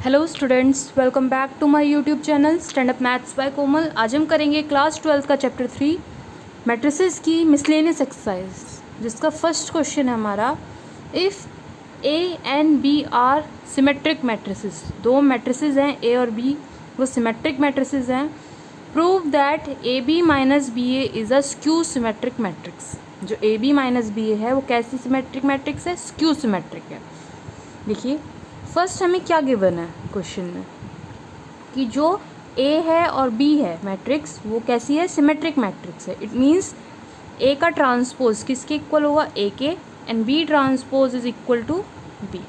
Hello students, welcome back to my YouTube channel stand up maths by Komal. आज हम करेंगे class 12 का chapter 3 matrices की मिसलेनियस एक्सरसाइज, जिसका फर्स्ट क्वेश्चन है हमारा, if A and B are symmetric matrices. दो मैट्रिसेस हैं ए और बी, वो सिमेट्रिक मैट्रिसेस हैं। Prove that A B minus B A is a skew symmetric matrix. जो A B minus B A है वो कैसी सिमेट्रिक मैट्रिक्स है? स्क्यू सिमेट्रिक है। देखिए फर्स्ट हमें क्या गिवन है क्वेश्चन में कि जो ए है और बी है मैट्रिक्स, वो कैसी है? सिमेट्रिक मैट्रिक्स है। इट मीन्स ए का ट्रांसपोज किसके इक्वल होगा? ए के, and B transpose is equal to B.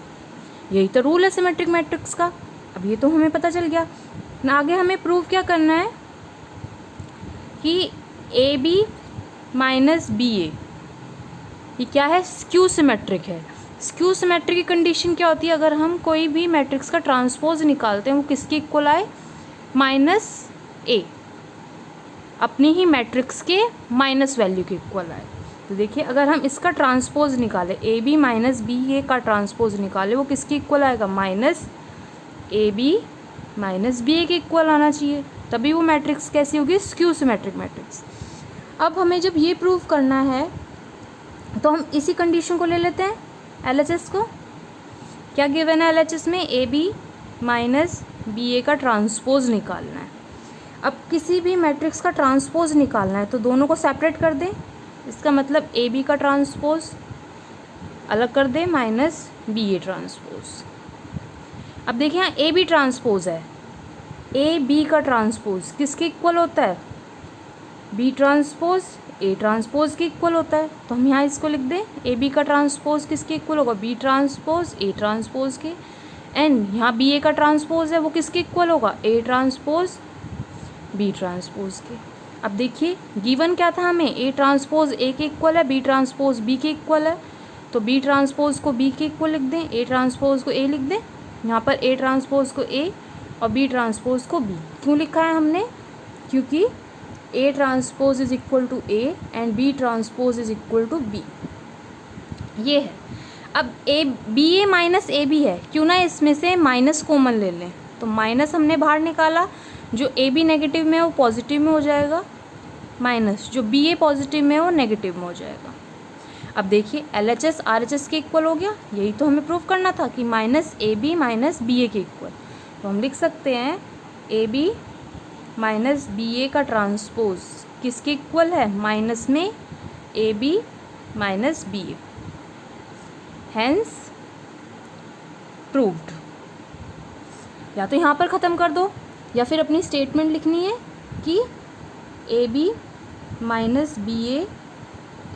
यही तो रूल है सिमेट्रिक मैट्रिक्स का। अब ये तो हमें पता चल गया। आगे हमें प्रूव क्या करना है कि ए बी माइनस बी ए ये क्या है? स्क्यू सिमेट्रिक है। स्क्यू सिमेट्रिक की कंडीशन क्या होती है? अगर हम कोई भी मैट्रिक्स का ट्रांसपोज निकालते हैं वो किसके इक्वल आए? माइनस ए, अपनी ही मैट्रिक्स के माइनस वैल्यू के इक्वल आए। तो देखिए अगर हम इसका ट्रांसपोज निकालें, A B minus B A का ट्रांसपोज निकालें, वो किसके इक्वल आएगा? Minus A B minus B A के इक्वल आना चाहिए, तभी वो मैट्रिक्स कैसी होगी? Skew symmetric matrix. अब हमें जब ये प्रूव करना है तो हम इसी कंडीशन को ले लेते हैं, LHS को। क्या गिवन है LHS में? A B minus B A का ट्रांसपोज निकालना है। अब किसी भी मैट्रिक्स का ट्रांसपोज निकालना है तो दोनों को सेपरेट कर दें। इसका मतलब ए बी का ट्रांसपोज अलग कर दें माइनस बी ए ट्रांसपोज। अब देखिए यहाँ ए बी ट्रांसपोज है, ए बी का ट्रांसपोज किसके इक्वल होता है? बी ट्रांसपोज ए ट्रांसपोज के इक्वल होता है। तो हम यहाँ इसको लिख दें, ए बी का ट्रांसपोज किसके इक्वल होगा? बी ट्रांसपोज ए ट्रांसपोज के, एंड यहाँ बी ए का ट्रांसपोज है वो किसके इक्वल होगा? ए ट्रांसपोज बी ट्रांसपोज के। अब देखिए गिवन क्या था हमें? ए ट्रांसपोज ए के इक्वल है, बी ट्रांसपोज बी के इक्वल है। तो बी ट्रांसपोज को बी के इक्वल लिख दें, ए ट्रांसपोज को ए लिख दें। यहाँ पर ए ट्रांसपोज को ए और बी ट्रांसपोज को बी क्यों लिखा है हमने? क्योंकि A transpose is equal to A and B transpose is equal to B, ये है। अब A B A minus A B है, क्यों ना इसमें से माइनस कॉमन ले लें। तो माइनस हमने बाहर निकाला, जो ए बी नेगेटिव में है वो पॉजिटिव में हो जाएगा, माइनस जो बी ए पॉजिटिव में है वो नेगेटिव में हो जाएगा। अब देखिए LHS RHS के इक्वल हो गया। यही तो हमें प्रूव करना था कि minus A B minus B A के इक्वल। तो हम लिख सकते हैं A B minus B A का ट्रांसपोज किसके इक्वल है? माइनस में A B minus B A, hence proved. या तो यहाँ पर ख़त्म कर दो या फिर अपनी स्टेटमेंट लिखनी है कि A B minus B A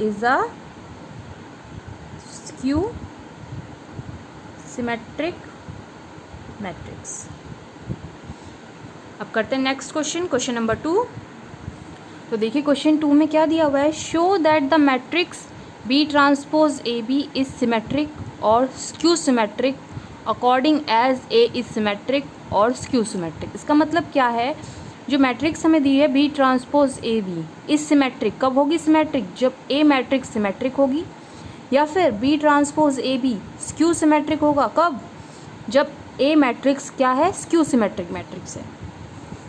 is a skew symmetric matrix. अब करते हैं नेक्स्ट क्वेश्चन, क्वेश्चन नंबर 2। तो देखिए क्वेश्चन 2 में क्या दिया हुआ है? Show that the matrix B transpose A B is symmetric और skew symmetric according as A is symmetric और स्क्यू सिमेट्रिक। इसका मतलब क्या है? जो मैट्रिक्स हमें दी है B transpose A B is symmetric, कब होगी सिमेट्रिक? जब ए मैट्रिक्स सिमेट्रिक होगी। या फिर B transpose A B skew symmetric होगा, कब? जब ए मैट्रिक्स क्या है? स्क्यू सिमेट्रिक मैट्रिक्स है।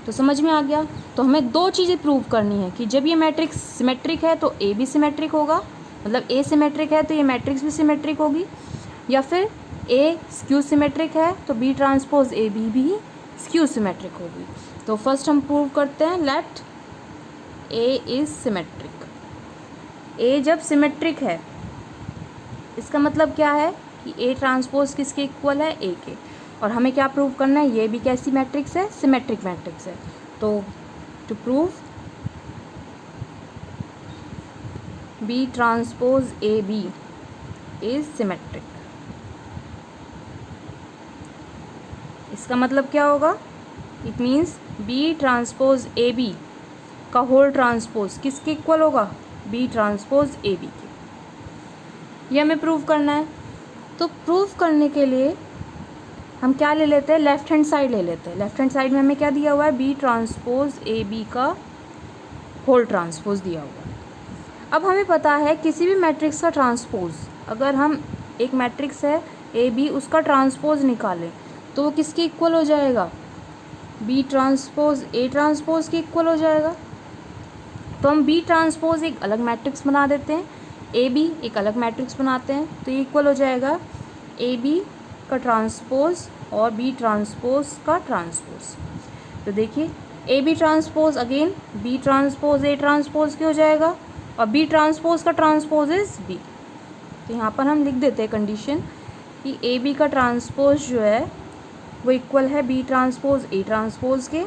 तो समझ में आ गया। तो हमें दो चीज़ें प्रूव करनी है कि जब ये मैट्रिक्स सिमेट्रिक है तो ए भी सिमेट्रिक होगा, मतलब ए सिमेट्रिक है तो ये मैट्रिक्स भी सिमेट्रिक होगी, या फिर ए स्क्यू सिमेट्रिक है तो बी ट्रांसपोज ए बी भी स्क्यू सिमेट्रिक होगी। तो फर्स्ट हम प्रूव करते हैं, लेट ए इज सिमेट्रिक। ए जब सिमेट्रिक है इसका मतलब क्या है कि ए ट्रांसपोज किसके इक्वल है? ए के। और हमें क्या प्रूव करना है? ये भी कैसी मैट्रिक्स है? सिमेट्रिक मैट्रिक्स है। तो to prove B transpose A B is symmetric, इसका मतलब क्या होगा? It means B transpose A B का होल ट्रांसपोज किसके इक्वल होगा? बी ट्रांसपोज ए बी के। ये हमें प्रूव करना है। तो प्रूव करने के लिए हम क्या ले लेते हैं? लेफ्ट हैंड साइड ले लेते हैं। लेफ्ट हैंड साइड में हमें क्या दिया हुआ है? बी ट्रांसपोज ए बी का होल ट्रांसपोज दिया हुआ है। अब हमें पता है किसी भी मैट्रिक्स का ट्रांसपोज, अगर हम एक मैट्रिक्स है ए बी उसका ट्रांसपोज निकालें तो वो किसके इक्वल हो जाएगा, बी ट्रांसपोज ए ट्रांसपोज के इक्वल हो जाएगा। तो हम बी ट्रांसपोज एक अलग मैट्रिक्स बना देते हैं, ए बी एक अलग मैट्रिक्स बनाते हैं, तो ये इक्वल हो जाएगा ए बी का ट्रांसपोज और बी ट्रांसपोज का ट्रांसपोज। तो देखिए A B transpose again B transpose A transpose के हो जाएगा और बी ट्रांसपोज का ट्रांसपोज इज बी। तो यहाँ पर हम लिख देते हैं कंडीशन कि ए बी का ट्रांसपोज जो है वो इक्वल है बी ट्रांसपोज ए ट्रांसपोज के,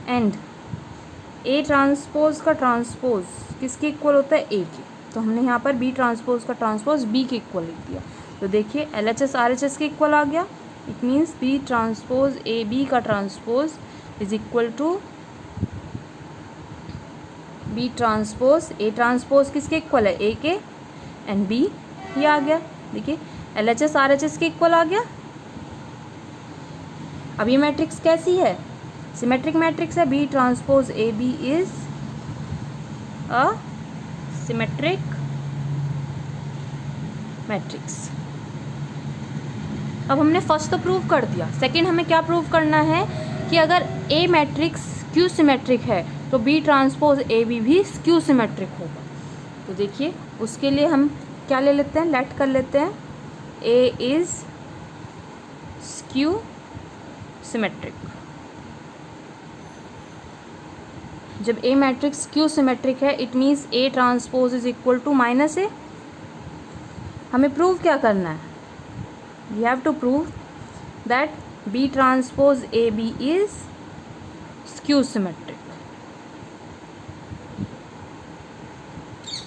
एंड ए ट्रांसपोज का ट्रांसपोज किसके इक्वल होता है, ए के। तो हमने यहाँ पर बी ट्रांसपोज का ट्रांसपोज बी के इक्वल लिख दिया। तो देखिए L H S R H S के इक्वल आ गया। It means B transpose A B का transpose is equal to B transpose A transpose किसके इक्वल है, ए के, एंड बी ये आ गया। देखिए L H S R H S के इक्वल आ गया। अब ये मैट्रिक्स कैसी है, सिमेट्रिक मैट्रिक्स है। B transpose A B is a symmetric matrix. अब हमने फर्स्ट तो प्रूव कर दिया, सेकंड हमें क्या प्रूव करना है कि अगर ए मैट्रिक्स स्क्यू सिमेट्रिक है तो बी ट्रांसपोज ए बी भी स्क्यू सिमेट्रिक होगा। तो देखिए उसके लिए हम क्या ले लेते हैं, लेट कर लेते हैं ए इज स्क्यू सिमेट्रिक। जब ए मैट्रिक्स स्क्यू सिमेट्रिक है it means A transpose is equal to minus A. हमें प्रूव क्या करना है, we have to prove that B transpose A B is skew symmetric.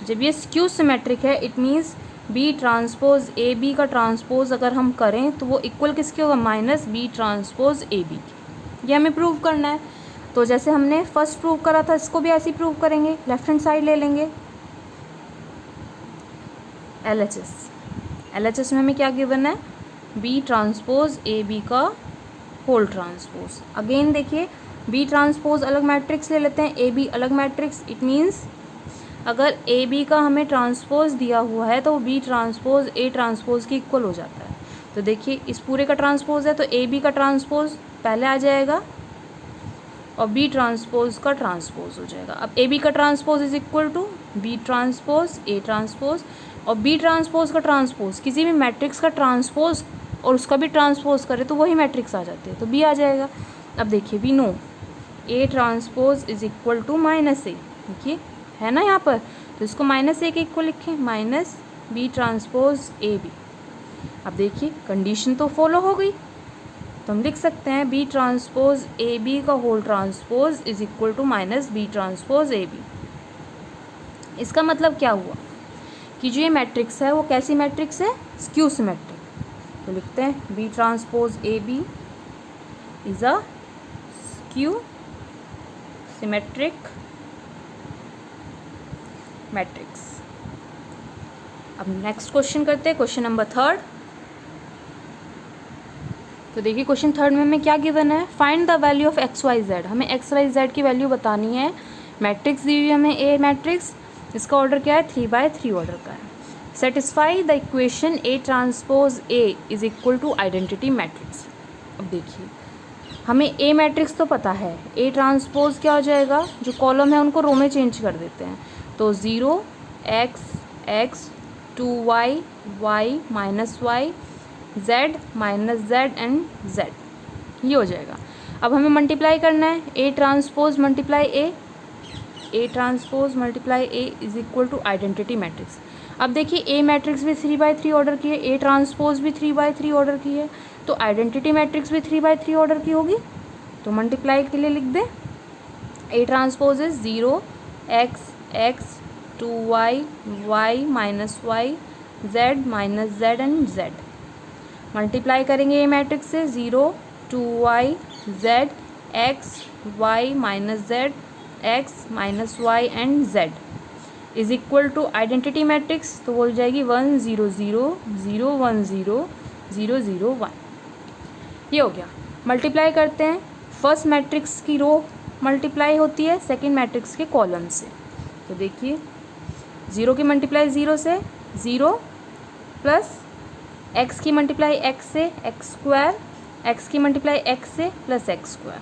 जब ये स्क्यू सिमेट्रिक है it means B transpose A B का transpose अगर हम करें तो वो इक्वल किसके होगा, minus B transpose A B के। ये हमें प्रूव करना है। तो जैसे हमने फर्स्ट प्रूव करा था इसको भी ऐसे ही प्रूव करेंगे। लेफ्ट हैंड साइड ले लेंगे L H S. L H S में हमें क्या गिवन है, बी ट्रांसपोज ए बी का होल ट्रांसपोज। अगेन देखिए बी ट्रांसपोज अलग मैट्रिक्स ले लेते हैं, ए बी अलग मैट्रिक्स। इट मीन्स अगर ए बी का हमें ट्रांसपोज दिया हुआ है तो बी ट्रांसपोज ए ट्रांसपोज के इक्वल हो जाता है। तो देखिए इस पूरे का ट्रांसपोज है तो ए बी का ट्रांसपोज पहले आ जाएगा और बी ट्रांसपोज का ट्रांसपोज हो जाएगा। अब ए बी का transpose is equal to B transpose A transpose, और बी ट्रांसपोज का ट्रांसपोज किसी भी मैट्रिक्स का ट्रांसपोज और उसका भी ट्रांसपोज करे तो वही मैट्रिक्स आ जाती है, तो बी आ जाएगा। अब देखिए we know A transpose is equal to minus A, देखिए है ना यहाँ पर, तो इसको माइनस ए के इक्वल लिखें, minus B transpose A B. अब देखिए कंडीशन तो फॉलो हो गई, तो हम लिख सकते हैं बी ट्रांसपोज ए बी का whole transpose is equal to minus B transpose A B. इसका मतलब क्या हुआ कि जो ये मैट्रिक्स है वो कैसी मैट्रिक्स है, स्क्यू सिमेट्रिक। तो लिखते हैं B transpose A B is a skew symmetric matrix. अब नेक्स्ट क्वेश्चन करते हैं, क्वेश्चन नंबर थर्ड। तो देखिए क्वेश्चन थर्ड में हमें क्या गिवन है, find the value of X Y Z. हमें एक्स वाई जेड की वैल्यू बतानी है। मैट्रिक्स दी हुई है हमें ए मैट्रिक्स, इसका ऑर्डर क्या है, 3/3 ऑर्डर का है। Satisfy the equation A transpose A is equal to identity matrix. अब देखिए हमें ए मैट्रिक्स तो पता है, ए ट्रांसपोज क्या हो जाएगा, जो कॉलम है उनको रो में चेंज कर देते हैं। तो 0 x x 2y y minus Y z minus Z and z, ये हो जाएगा। अब हमें मल्टीप्लाई करना है, A transpose multiply A transpose multiply A is equal to identity matrix. अब देखिए ए मैट्रिक्स भी 3/3 ऑर्डर की है, ए ट्रांसपोज भी 3/3 ऑर्डर की है, तो आइडेंटिटी मैट्रिक्स भी 3/3 ऑर्डर की होगी। तो मल्टीप्लाई के लिए लिख दें A transpose is 0 x x 2y y minus Y z minus Z and z। Multiply करेंगे ए मैट्रिक्स से 0 2y z x y minus Z x minus Y and z is equal to identity matrix, तो बोल जाएगी 1 0 0 0 1 0 0 0 1। ये हो गया। Multiply करते हैं, फर्स्ट मैट्रिक्स की रो मल्टीप्लाई होती है सेकंड मैट्रिक्स के कॉलम से। तो देखिए 0 की मल्टीप्लाई 0 से 0 प्लस x की मल्टीप्लाई x से x स्क्वायर एक्स की मल्टीप्लाई एक्स से प्लस एक्स स्क्वायर।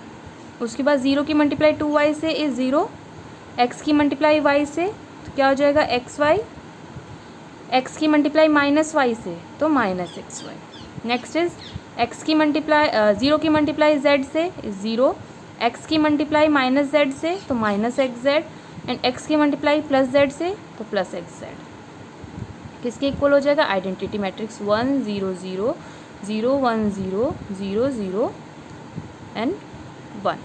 उसके बाद 0 की मल्टीप्लाई 2y से इज़ 0, एक्स की मल्टीप्लाई y से तो क्या हो जाएगा एक्स वाई, एक्स की मल्टीप्लाई माइनस वाई से तो minus X Y. Next is X की मल्टीप्लाई 0 की मल्टीप्लाई z से इज 0, एक्स की मल्टीप्लाई माइनस z से तो minus X Z, and x की मल्टीप्लाई प्लस z से तो प्लस एक्स जेड। किसके इक्वल हो जाएगा? Identity matrix 1 0 0 0 1 0 0 0 and 1।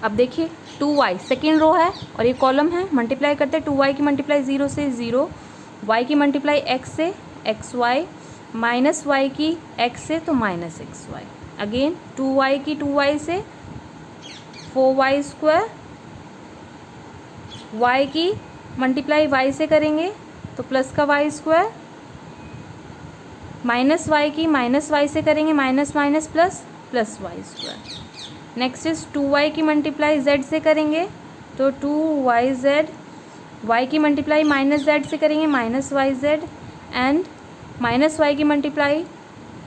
अब देखिए 2y सेकेंड रो है और ये कॉलम है, मल्टीप्लाई करते हैं 2y की मल्टीप्लाई 0 से 0, y की मल्टीप्लाई x से एक्स वाई, माइनस वाई की x से तो minus X Y. Again 2y की 2y से 4y स्क्वायर, y की मल्टीप्लाई y से करेंगे तो प्लस का y स्क्वायर, माइनस y की माइनस y से करेंगे minus minus plus plus y square. Next is 2y की मल्टीप्लाई z से करेंगे तो 2yz, y की मल्टीप्लाई माइनस z से करेंगे minus yz, and minus y की मल्टीप्लाई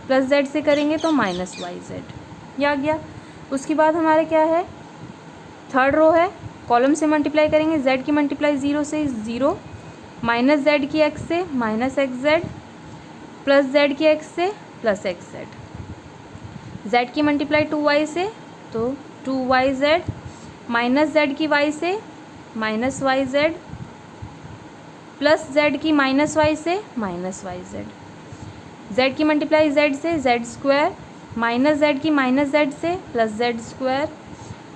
प्लस z से करेंगे तो माइनस yz। ये आ गया। उसके बाद हमारे क्या है, थर्ड रो है, कॉलम से मल्टीप्लाई करेंगे, z की मल्टीप्लाई 0 से 0, माइनस z की x से minus X Z, plus z की x से प्लस एक्स जेड, z की मल्टीप्लाई 2y से तो 2yz, माइनस z की y से माइनस yz, प्लस z की माइनस y से माइनस yz, z की मल्टीप्लाई z से z स्क्वायर, माइनस z की माइनस z से plus z square,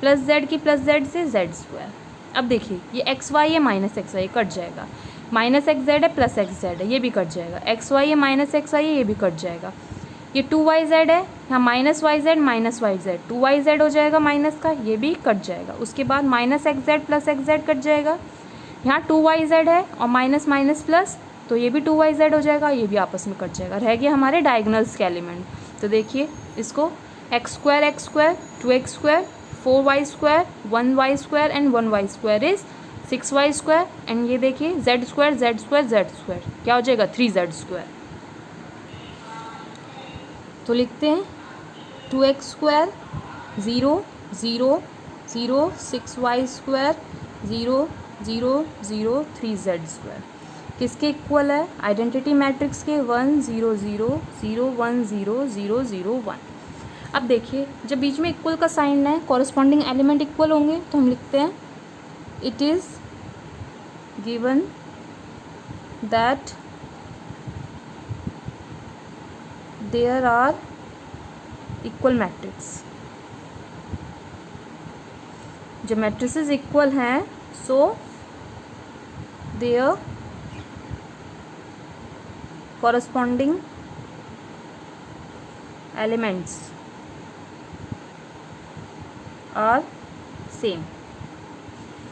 plus z की प्लस z से z स्क्वायर। अब देखिए ये एक्स वाई है माइनस एक्स वाई कट जाएगा, माइनस एक्स जेड है प्लस एक्स जेड है ये भी कट जाएगा, एक्स वाई है माइनस एक्स वाई है ये भी कट जाएगा। ये 2yz है, यहाँ minus Y Z minus Y Z, 2yz हो जाएगा माइनस का, ये भी कट जाएगा। उसके बाद minus X Z plus X Z cut जाएगा, यहाँ 2yz है और माइनस माइनस प्लस तो ये भी 2yz हो जाएगा, ये भी आपस में कट जाएगा। रह गया हमारे डायगोनल्स के एलिमेंट। तो देखिए इसको x square 2x square 4y square 1y square and 1y square is 6y square, and ये देखिए z square z square z square क्या हो जाएगा 3z स्क्वायर। तो लिखते हैं 2x square 0 0 0 6y square 0 0 0 3z square किसके इक्वल है? आइडेंटिटी मैट्रिक्स के 1 0 0 0 1 0 0 0 1। अब देखिए जब बीच में इक्वल का साइन है कॉरस्पॉन्डिंग एलिमेंट इक्वल होंगे तो हम लिखते हैं it is given that there are equal matrix. जब मैट्रिसेस इक्वल हैं so there corresponding elements are same.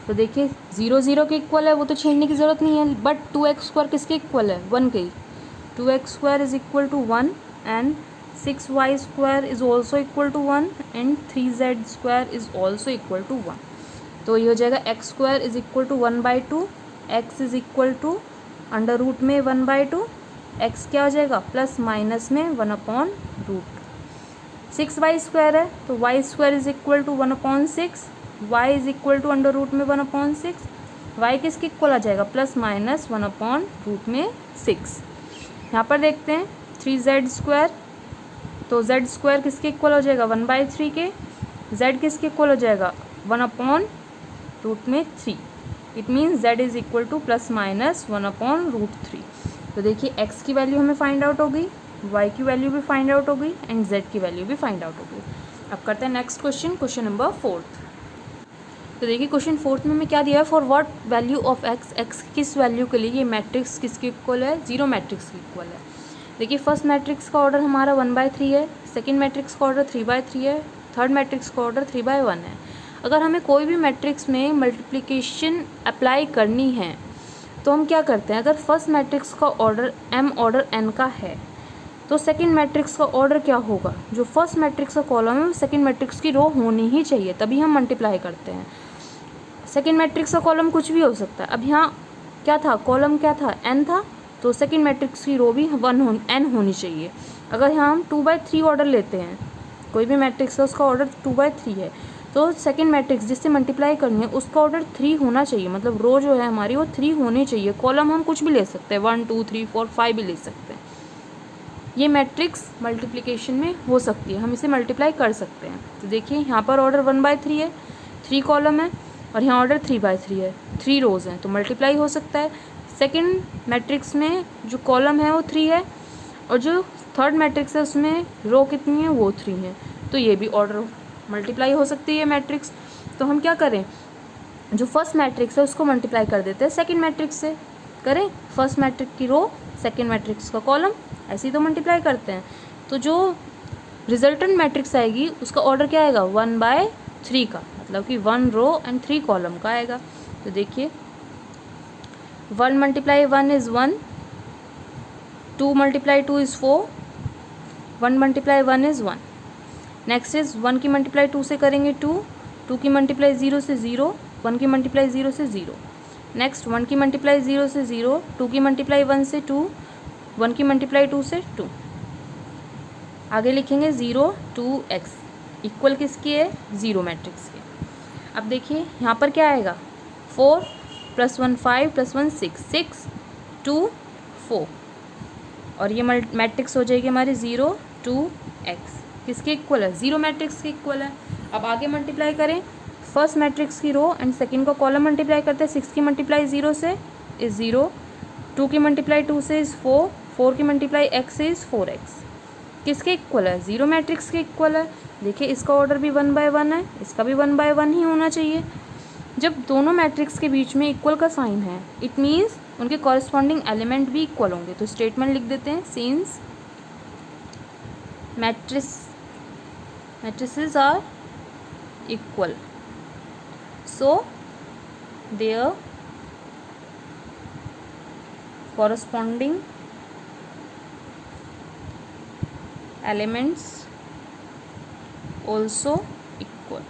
तो देखिए 0 0 के इक्वल है वो तो छेड़ने की ज़रूरत नहीं है, बट 2x स्क्वायर किसके इक्वल है? 1 के। 2x square is equal to 1 and 6y square is also equal to 1 and 3z square is also equal to 1। तो ये हो जाएगा x square is equal to 1/2, x is equal to under root में 1/2, x क्या हो जाएगा plus minus में 1/√। 6y square है तो y square is equal to 1/6, y is equal to under root में 1/6, y किसके इक्वल आ जाएगा प्लस माइनस 1/√6। यहाँ पर देखते हैं 3z स्क्वायर, तो z स्क्वायर किसके इक्वल हो जाएगा 1/3 के, z किसके इक्वल हो जाएगा 1/√3। It means z is equal to plus minus 1/√3। तो देखिए x की वैल्यू हमें फाइंड आउट हो गई, y की वैल्यू भी फाइंड आउट हो गई एंड z की वैल्यू भी फाइंड आउट हो गई। अब करते हैं नेक्स्ट क्वेश्चन, क्वेश्चन नंबर 4। तो देखिए क्वेश्चन 4 में हमें क्या दिया है, for what value of x किस वैल्यू के लिए ये मैट्रिक्स किसके इक्वल है? 0 मैट्रिक्स के इक्वल है। देखिए फर्स्ट मैट्रिक्स का ऑर्डर हमारा 1/3 है, सेकेंड मैट्रिक्स का ऑर्डर 3/3 है, थर्ड मैट्रिक्स का ऑर्डर 3/1 है। अगर हमें कोई भी मैट्रिक्स में मल्टीप्लिकेशन अप्लाई करनी है तो हम क्या करते हैं, अगर फर्स्ट मैट्रिक्स का ऑर्डर m ऑर्डर n का है तो सेकंड मैट्रिक्स का ऑर्डर क्या होगा? जो फर्स्ट मैट्रिक्स का कॉलम है वो सेकंड मैट्रिक्स की रो होनी ही चाहिए, तभी हम मल्टीप्लाई करते हैं। सेकंड मैट्रिक्स का कॉलम कुछ भी हो सकता है। अब यहाँ क्या था, कॉलम क्या था n था, तो सेकंड मैट्रिक्स की रो भी n होनी चाहिए। अगर यहाँ हम 2/3 ऑर्डर लेते हैं, कोई भी मैट्रिक्स है उसका ऑर्डर 2/3 है, तो सेकंड मैट्रिक्स जिससे मल्टीप्लाई करनी है उसका ऑर्डर 3 होना चाहिए, मतलब रो जो है हमारी वो 3 होनी चाहिए। कॉलम हम कुछ भी ले सकते हैं, 1 2 3 4 5 भी ले सकते हैं। ये मैट्रिक्स मल्टीप्लिकेशन में हो सकती है, हम इसे मल्टीप्लाई कर सकते हैं। तो देखिए यहाँ पर ऑर्डर 1/3 है, 3 कॉलम है, और यहाँ ऑर्डर 3/3 है, 3 रोज़ हैं, तो मल्टीप्लाई हो सकता है। सेकंड मैट्रिक्स में जो कॉलम है वो 3 है, और जो थर्ड मैट्रिक्स है उसमें रो कितनी है, वो 3 है, तो ये भी ऑर्डर मल्टीप्लाई हो सकती है मैट्रिक्स। तो हम क्या करें, जो फर्स्ट मैट्रिक्स है उसको मल्टीप्लाई कर देते हैं सेकंड मैट्रिक्स से। करें, फर्स्ट मैट्रिक्स की रो सेकंड मैट्रिक्स का कॉलम, ऐसे ही तो मल्टीप्लाई करते हैं। तो जो रिजल्टेंट मैट्रिक्स आएगी उसका ऑर्डर क्या आएगा, 1/3 का, मतलब कि 1 रो एंड 3 कॉलम का आएगा। तो देखिए 1 × 1 is 1, 2 × 2 is 4, 1 × 1 is 1। Next is 1 की मल्टीप्लाई 2 से करेंगे 2, 2 की मल्टीप्लाई 0 से 0, 1 की मल्टीप्लाई 0 से 0। नेक्स्ट 1 की मल्टीप्लाई 0 से 0, 2 की मल्टीप्लाई 1 से 2, 1 की मल्टीप्लाई 2 से 2। आगे लिखेंगे 0 2x इक्वल किसकी है, 0 मैट्रिक्स के। अब देखिए यहाँ पर क्या आएगा, 4 + 1 5 + 1 6, 6 2 4, और ये मैट्रिक्स हो जाएगी हमारी 0 2x किसके इक्वल है, 0 मैट्रिक्स के इक्वल है। अब आगे मल्टीप्लाई करें, फर्स्ट मैट्रिक्स की रो एंड सेकंड का कॉलम मल्टीप्लाई करते हैं। 6 की मल्टीप्लाई 0 से इज़ 0, 2 की मल्टीप्लाई 2 से इज़ 4, 4 की मल्टीप्लाई x से इज़ 4x, किसके इक्वल है, 0 मैट्रिक्स के इक्वल है। देखिए इसका ऑर्डर भी 1/1 है, इसका भी 1/1 ही होना चाहिए। जब दोनों मैट्रिक्स के बीच में इक्वल का साइन है, इट मीन्स उनके कॉरस्पॉन्डिंग एलिमेंट भी इक्वल होंगे। तो स्टेटमेंट लिख देते हैं, since matrices are equal, so their corresponding elements also equal।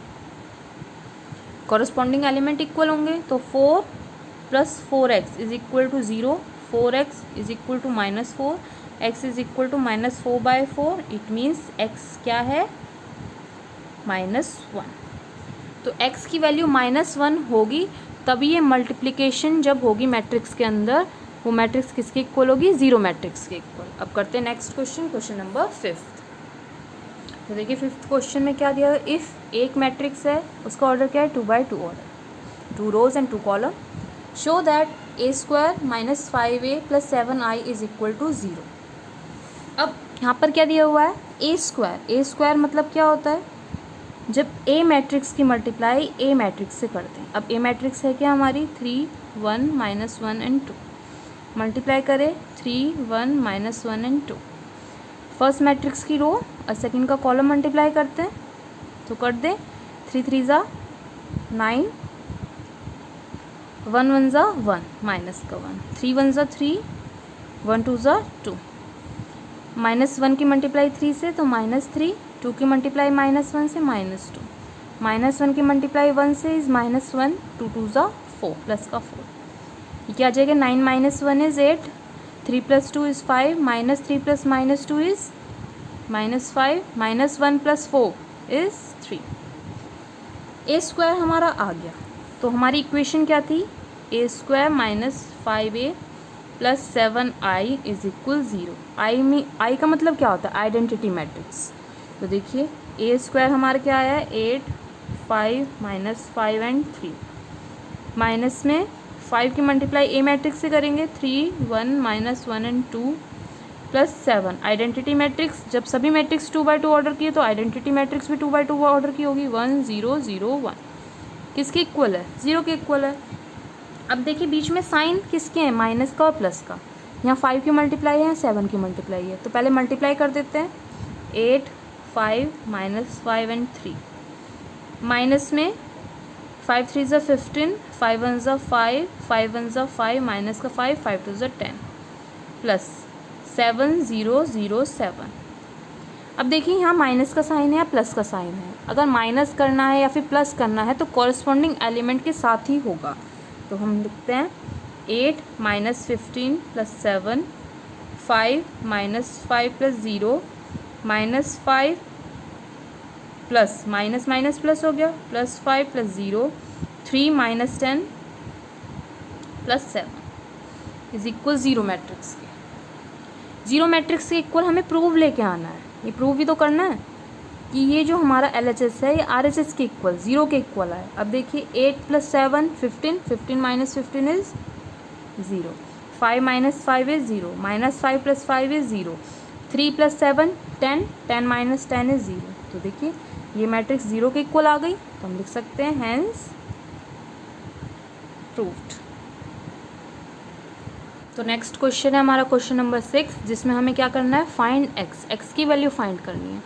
corresponding element equal होंगे तो 4 + 4x is equal to 0, 4x is equal to -4, x is equal to -4/4, it means x क्या है, -1। तो x की वैल्यू -1 होगी, तभी ये मल्टीप्लिकेशन जब होगी मैट्रिक्स के अंदर, वो मैट्रिक्स किसके इक्वल होगी, 0 मैट्रिक्स के इक्वल। अब करते हैं नेक्स्ट क्वेश्चन, क्वेश्चन नंबर 5। तो देखिए 5th क्वेश्चन में क्या दिया है, इफ़ एक मैट्रिक्स है उसका ऑर्डर क्या है, 2/2 order, 2 rows and 2 column, show that a² - 5a + 7i is equal to 0। अब यहाँ पर क्या दिया हुआ है, a² मतलब क्या होता है, जब a मैट्रिक्स की मल्टीप्लाई a मैट्रिक्स से करते हैं। अब a मैट्रिक्स है क्या हमारी 3 1 -1 एंड 2, मल्टीप्लाई करें 3 1 -1 एंड 2। फर्स्ट मैट्रिक्स की रो और सेकंड का कॉलम मल्टीप्लाई करते हैं, तो कर दे 3 3 ज़ा 9, 1 1 ज़ा 1 माइनस का 1, 3 1 ज़ा 3, 1 2 ज़ा 2। -1 की मल्टीप्लाई 3 से तो -3, 2 की मल्टीप्लाई -1 से -2, -1 की मल्टीप्लाई 1 से इज़ -1, 2 2 ज़ा 4 प्लस का 4, ये क्या आ जाएगा, 9 - 1 is 8, 3 + 2 is 5, -3 + -2 is -5, -1 + 4 is 3। a² हमारा आ गया, तो हमारी इक्वेशन क्या थी, a² - 5a + 7i is equal 0। आई का मतलब क्या होता है, आइडेंटिटी मैट्रिक्स। तो देखिए a² हमारा क्या आया है, 8 5 -5 एंड 3, माइनस में 5 की मल्टीप्लाई a मैट्रिक्स से करेंगे, 3 1 -1 एंड 2 + 7 आइडेंटिटी मैट्रिक्स। जब सभी मैट्रिक्स 2/2 ऑर्डर किए तो आइडेंटिटी मैट्रिक्स भी 2/2 ऑर्डर की होगी, 1 0 0 1 किसके इक्वल है, 0 के इक्वल है। अब देखिए बीच में साइन किसके हैं, माइनस का और प्लस का। यहाँ 5 की मल्टीप्लाई है, 7 की मल्टीप्लाई है, तो पहले मल्टीप्लाई कर देते हैं, 8 5 -5 एंड 3, माइनस में 5 3 ज़ा 15, 5 1 ज़ा 5, 5 1 ज़ा 5 माइनस का 5, 5 2 ज़ा 10 प्लस 7 0 0 7। अब देखिए यहाँ माइनस का साइन है या प्लस का साइन है, अगर माइनस करना है या फिर प्लस करना है तो कॉरस्पॉन्डिंग एलिमेंट के साथ ही होगा। तो हम लिखते हैं 8 minus 15 plus 7, 5 minus 5 plus 0, minus 5 plus minus minus plus हो गया, plus 5 plus 0, 3 minus 10 plus 7 is equal 0 matrix के। 0 मैट्रिक्स के इक्वल हमें प्रूव लेके आना है, ये प्रूव भी तो करना है कि ये जो हमारा LHS है ये RHS के इक्वल 0 के इक्वल है। अब देखिए 8 plus 7 15, 15 minus 15 is 0, 5 minus 5 is 0, minus 5 plus 5 is 0, 3 plus 7 10, 10 minus 10 is 0। तो देखिए ये मैट्रिक्स 0 के इक्वल आ गई, तो हम लिख सकते हैं हैंस प्रूव्ड। तो नेक्स्ट क्वेश्चन है हमारा क्वेश्चन नंबर 6, जिसमें हमें क्या करना है, फाइंड x की वैल्यू फाइंड करनी है।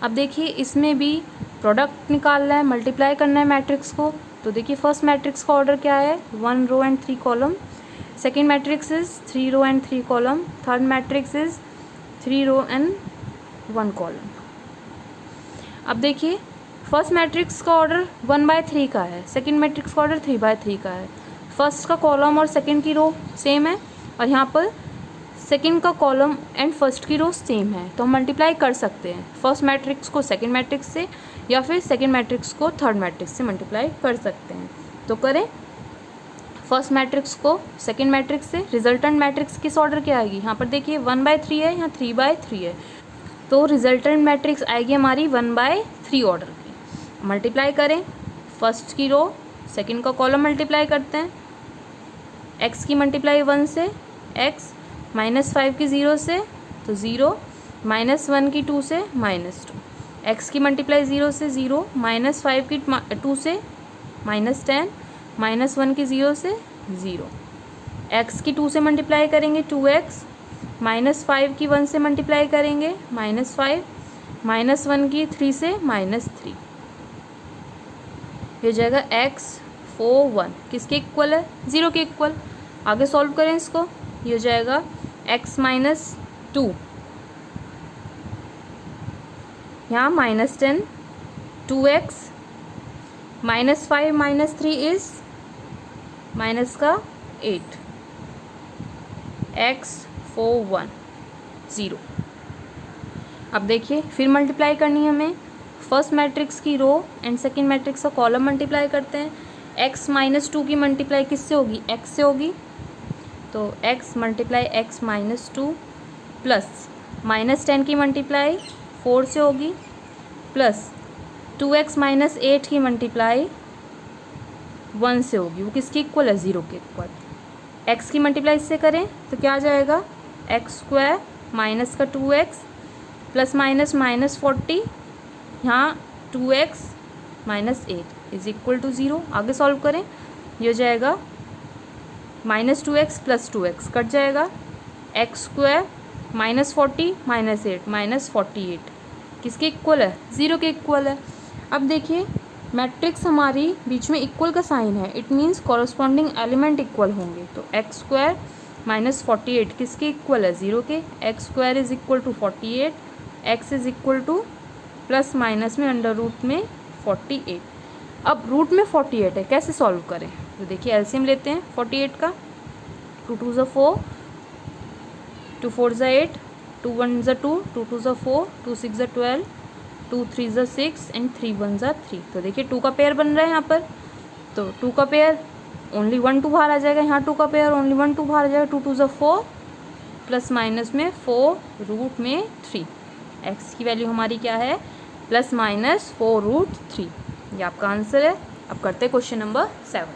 अब देखिए इसमें भी प्रोडक्ट निकालना है, मल्टीप्लाई करना है मैट्रिक्स को। तो देखिए फर्स्ट मैट्रिक्स का ऑर्डर क्या है, 1 row and 3 column, second matrix is 3 row and 3 column, third matrix is 3 row and 1 column. अब देखिए फर्स्ट मैट्रिक्स का ऑर्डर 1/3 का है, सेकेंड मैट्रिक्स का ऑर्डर 3/3 का है। फर्स्ट का कॉलम और सेकेंड की रो सेम है, और यहाँ पर सेकेंड का कॉलम एंड फर्स्ट की रो सेम है, तो हम मल्टीप्लाई कर सकते हैं फर्स्ट मैट्रिक्स को सेकेंड मैट्रिक्स से, या फिर सेकेंड मैट्रिक्स को थर्ड मैट्रिक्स से मल्टीप्लाई कर सकते हैं। तो करें फर्स्ट मैट्रिक्स को सेकेंड मैट्रिक्स से, रिजल्टेंट मैट्रिक्स किस ऑर्डर की आएगी, यहाँ पर देखिए 1/3 है, यहाँ 3/3 है, तो रिजल्टेंट मैट्रिक्स आएगी हमारी 1/3 ऑर्डर की। मल्टीप्लाई करें फर्स्ट की रो सेकेंड का कॉलम मल्टीप्लाई करते हैं, एक्स की मल्टीप्लाई 1 से एक्स, माइनस 5 की 0 से तो 0, माइनस 1 की 2 से -2, एक्स की मल्टीप्लाई 0 से 0, माइनस 5 की 2 से -10, माइनस 1 की 0 से 0, एक्स की 2 से मल्टीप्लाई करेंगे 2x, माइनस 5 की 1 से मल्टीप्लाई करेंगे -5, माइनस 1 की 3 से -3, ये हो जाएगा x 4 1 किसके इक्वल है, 0 के इक्वल। आगे सॉल्व करें इसको, ये हो जाएगा x -2, यहाँ -10, 2x, -5 -3 इज माइनस का 8, x 4 1 0। अब देखिए फिर मल्टीप्लाई करनी है हमें, फर्स्ट मैट्रिक्स की रो एंड सेकेंड मैट्रिक्स का कॉलम मल्टीप्लाई करते हैं। x -2 की मल्टीप्लाई किससे होगी, x से होगी, तो x मल्टीप्लाई x -2 प्लस -10 की मल्टीप्लाई 4 से होगी, प्लस 2x -8 की मल्टीप्लाई 1 से होगी, वो किसकी इक्वल है, 0 के इक्वल। x की मल्टीप्लाई इससे करें तो क्या आ जाएगा, x² माइनस का 2x प्लस माइनस -40, यहाँ 2x -8 इज इक्वल टू 0। आगे सॉल्व करें, ये हो जाएगा -2x प्लस 2x कट जाएगा, x² -40 -8 -48 किसके इक्वल है, 0 के इक्वल है। अब देखिए मैट्रिक्स हमारी बीच में इक्वल का साइन है, it means corresponding element equal होंगे, तो x² -48 किसके इक्वल है, 0 के। x² is equal to 48, x is equal to plus minus में अंडर रूट में 48। अब रूट में 48 है, कैसे सॉल्व करें, तो देखिए एलसीएम लेते हैं 48 का, 2 2 ज़ा 4, 2 4 ज़ा 8, 2 1 ज़ा 2, 2 2 ज़ा 4, 2 6 ज़ा 12, 2 3 ज़ा 6 एंड 3 1 ज़ा 3। तो देखिए 2 का पेयर बन रहा है यहाँ पर, तो 2 का पेयर ओनली 1 2 बाहर आ जाएगा, यहाँ 2 का पेयर ओनली 1 2 बाहर आ जाएगा, 2 2 ज़ा 4 प्लस माइनस में 4 रूट में 3। एक्स की वैल्यू हमारी क्या है, प्लस माइनस 4 रूट 3, ये आपका आंसर है। अब करते हैं क्वेश्चन नंबर 7।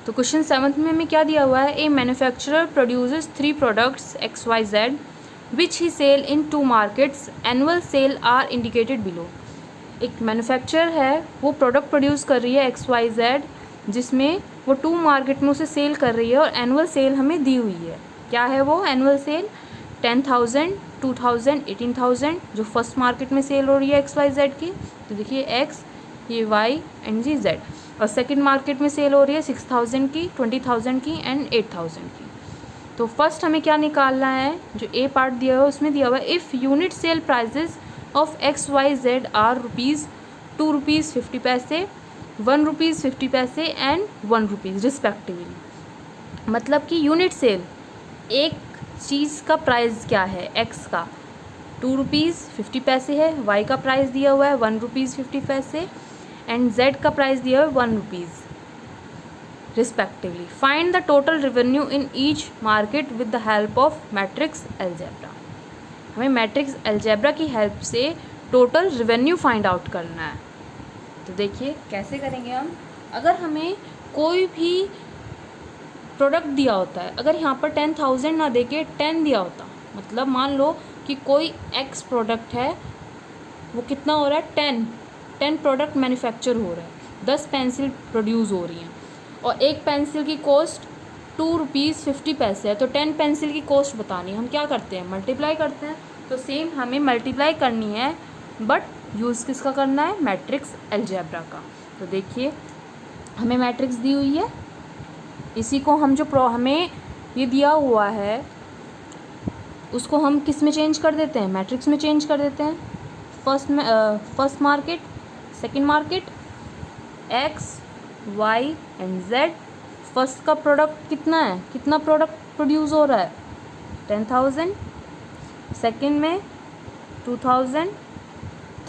तो क्वेश्चन 7 में हमें क्या दिया हुआ है, a manufacturer produces 3 products XYZ which he sell in 2 markets, annual sale are indicated below. एक मैन्युफैक्चरर है, वो प्रोडक्ट प्रोड्यूस कर रही है XYZ, जिसमें वो 2 मार्केट में उसे सेल कर रही है और एनुअल सेल हमें दी हुई है। क्या है वो एनुअल सेल, 10,000, 2,000, 18,000 जो फर्स्ट मार्केट में सेल हो रही है XYZ की। तो देखिए X, ये Y एंड जी Z, और सेकंड मार्केट में सेल हो रही है 6,000 की, 20,000 की एंड 8,000 की। तो फर्स्ट हमें क्या निकालना है, जो ए पार्ट दिया हुआ है उसमें दिया हुआ है if unit sale prices of XYZ are rupees 2 rupees 50 पैसे, 1 रुपीज़ 50 पैसे एंड 1 रुपीज़ रिस्पेक्टिवली। मतलब कि यूनिट सेल, एक चीज़ का प्राइस क्या है, एक्स का 2 रुपीज़ 50 पैसे है, वाई का प्राइस दिया हुआ है 1 रुपीज़ 50 पैसे एंड जेड का प्राइस दिया हुआ है 1 rupees respectively. Find the total revenue in each market with the help of matrix algebra. हमें मैट्रिक्स अलजेब्रा की हेल्प से टोटल रेवेन्यू फाइंड आउट करना है। तो देखिए कैसे करेंगे हम। अगर हमें कोई भी प्रोडक्ट दिया होता है, अगर यहाँ पर 10,000 ना देके 10 दिया होता, मतलब मान लो कि कोई एक्स प्रोडक्ट है, वो कितना हो रहा है 10 प्रोडक्ट मैन्युफैक्चर हो रहा है, 10 पेंसिल प्रोड्यूस हो रही हैं और एक पेंसिल की कॉस्ट 2 रुपीज़ 50 पैसे है, तो 10 पेंसिल की कॉस्ट बतानी है। हम क्या करते हैं, मल्टीप्लाई करते हैं। तो सेम हमें मल्टीप्लाई करनी है, बट यूज़ किसका करना है, मैट्रिक्स अलजेब्रा का। तो देखिए हमें मैट्रिक्स दी हुई है, इसी को हम जो हमें ये दिया हुआ है उसको हम किस में चेंज कर देते हैं, मैट्रिक्स में चेंज कर देते हैं। First market, second market, X Y and Z. First का प्रोडक्ट कितना है, कितना प्रोडक्ट प्रोड्यूस हो रहा है 10,000, सेकंड में 2,000,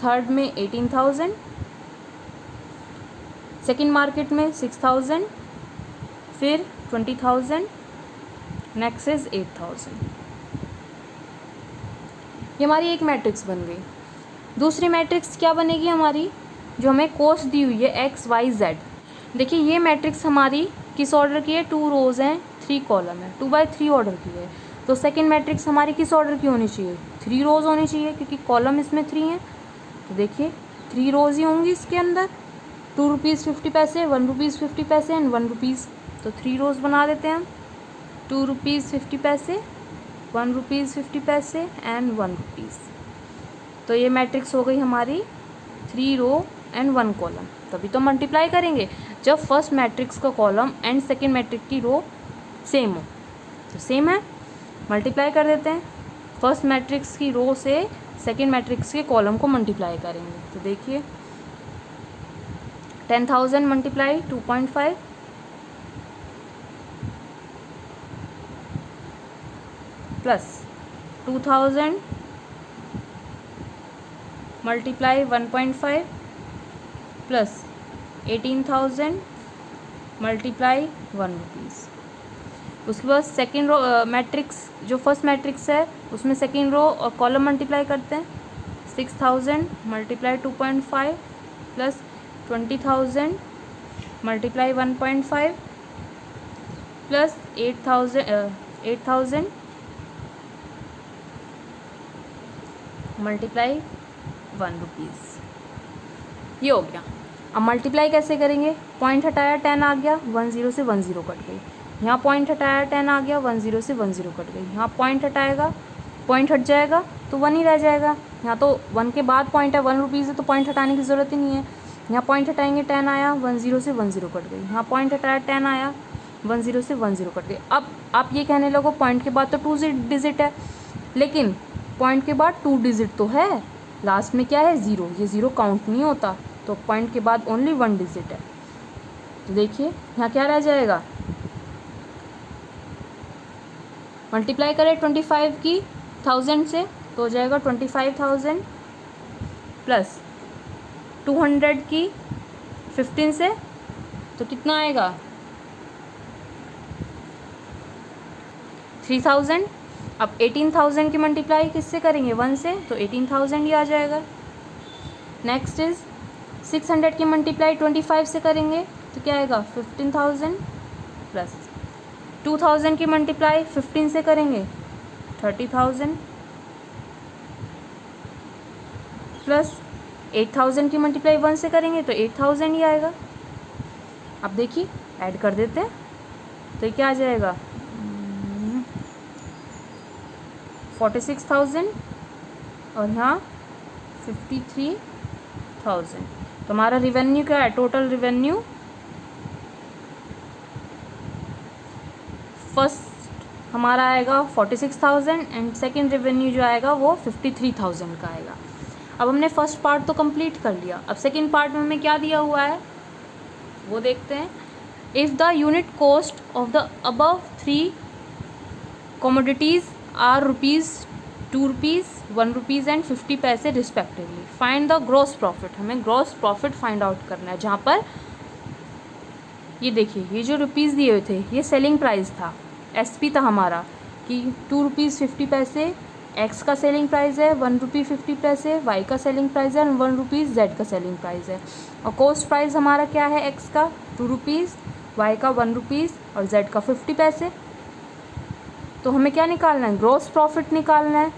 थर्ड में 18,000, सेकंड मार्केट में 6,000, फिर 20,000, नेक्स्ट इज 8,000। ये हमारी एक मैट्रिक्स बन गई। दूसरी मैट्रिक्स क्या बनेगी हमारी, जो हमें कॉस्ट दी हुई है एक्स वाई जेड। देखिए ये मैट्रिक्स हमारी किस ऑर्डर की है, 2 रोज़ हैं 3 कॉलम है, 2/3 ऑर्डर की है। तो सेकंड मैट्रिक्स हमारी किस ऑर्डर की होनी चाहिए, 3 रोज़ होनी चाहिए, क्योंकि कॉलम इसमें 3 हैं। तो देखिए 3 रोज़ ही होंगी इसके अंदर, 2 रुपीज़ 50 पैसे, 1 रुपीज़ 50 पैसे एंड 1 रुपीज़। तो 3 रोज़ बना देते हैं हम, 2 रुपीज़ 50 पैसे, 1 रुपीज़ 50 पैसे एंड 1 रुपीज़। तो ये मैट्रिक्स हो गई हमारी 3 रो एंड 1 कॉलम। तभी तो मल्टीप्लाई करेंगे जब फर्स्ट मैट्रिक्स का कॉलम एंड सेकंड मैट्रिक्स की रो सेम हो। तो सेम है, मल्टीप्लाई कर देते हैं। फर्स्ट मैट्रिक्स की रो से सेकंड मैट्रिक्स के कॉलम को मल्टीप्लाई करेंगे। तो देखिए 10,000 multiply 2.5 plus 2,000 multiply 1.5 plus 18,000 multiply 1 rupees. उसके बाद सेकेंड रो मैट्रिक्स, जो फर्स्ट मैट्रिक्स है उसमें सेकेंड रो और कॉलम मल्टीप्लाई करते हैं। 6,000 multiply 2.5 plus 20,000 multiply 1.5 plus 8,000 multiply 1 rupees. ये हो गया। अब मल्टीप्लाई कैसे करेंगे, पॉइंट हटाया 10 आ गया, 10 से 10 कट गई। यहाँ पॉइंट हटाया 10 आ गया, 10 से 10 कट गई। यहाँ पॉइंट हटाएगा, पॉइंट हट जाएगा तो 1 ही रह जाएगा। यहाँ तो 1 के बाद पॉइंट है, 1 रुपीज़ है तो पॉइंट हटाने की ज़रूरत ही नहीं है। यहाँ पॉइंट हटाएंगे 10 आया, 10 से 10 कट गई। यहाँ पॉइंट हटाया 10 आया, 10 से 10 कट गई। अब आप ये कहने लगो पॉइंट के बाद तो 2 डिजिट है, लेकिन पॉइंट के बाद 2 डिजिट तो है, लास्ट में क्या है 0, ये 0 काउंट नहीं होता, तो पॉइंट के बाद ओनली 1 डिजिट है। तो देखिए यहाँ क्या रह जाएगा, मल्टीप्लाई करें 25 की 1000 से तो हो जाएगा 25,000 प्लस 200 की 15 से तो कितना आएगा 3000। अब 18,000 की मल्टीप्लाई किससे करेंगे 1 से, तो 18,000 ही आ जाएगा। नेक्स्ट इज 600 की मल्टीप्लाई 25 से करेंगे तो क्या आएगा 15,000 प्लस 2,000 की मल्टीप्लाई 15 से करेंगे 30,000 प्लस 8,000 की मल्टीप्लाई 1 से करेंगे तो 8,000 ही आएगा। अब देखिए ऐड कर देते हैं तो क्या आ जाएगा 46,000 और यहाँ 53,000। तो हमारा रिवेन्यू क्या है, टोटल रिवेन्यू फर्स्ट हमारा आएगा 46,000 एंड सेकंड रिवेन्यू जो आएगा वो 53,000 का आएगा। अब हमने फर्स्ट पार्ट तो कंप्लीट कर लिया, अब सेकंड पार्ट में हमें क्या दिया हुआ है वो देखते हैं। If the unit cost of the above 3 commodities are rupees 2 rupees 1 rupees and 50 पैसे respectively. Find the gross profit. हमें ग्रॉस प्रॉफिट फाइंड आउट करना है, जहाँ पर ये देखिए ये जो रुपीज़ दिए हुए थे ये सेलिंग प्राइस था, एसपी था हमारा कि 2 रुपीज़ 50 पैसे एक्स का सेलिंग प्राइस है, 1 रुपी 50 पैसे वाई का सेलिंग प्राइस है एंड 1 रुपीज़ जेड का सेलिंग प्राइस है. और कॉस्ट प्राइस हमारा क्या है, एक्स का 2 रुपीज़, वाई का 1 रुपीज़ और जेड का 50 पैसे. तो हमें क्या निकालना है, ग्रॉस प्रॉफिट निकालना है.